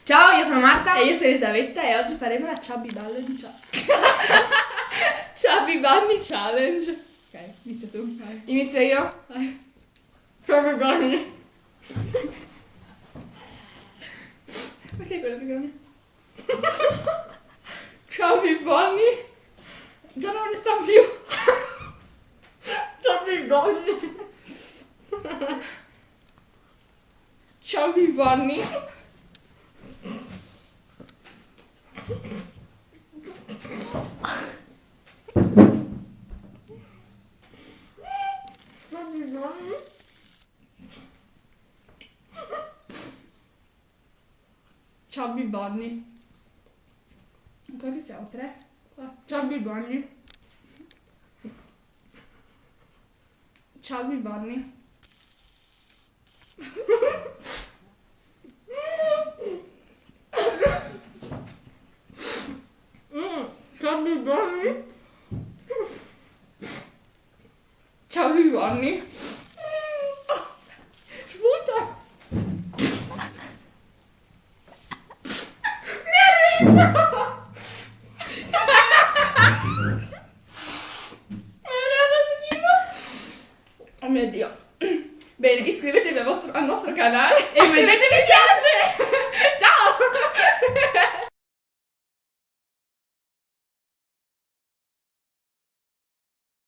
Ciao, io sono Marta. E io sono Elisabetta e oggi faremo la Chubby Challenge. Chubby Bunny Challenge. Ok, inizia tu. Vai. Inizio io? Vai. Chubby Bunny. Perché quello più grande? Chubby Bunny. Già non ne sta più. Chubby Bunny. Chubby Bunny. Chubby Bunny. Chubby Bunny. Ancora che siamo? 3? Chubby Bunny. Chubby Bunny. Chubby Bunny. Chubby Bunny. Sputa. Oh mio Dio. Bene, iscrivetevi al nostro canale E mettete mi piace.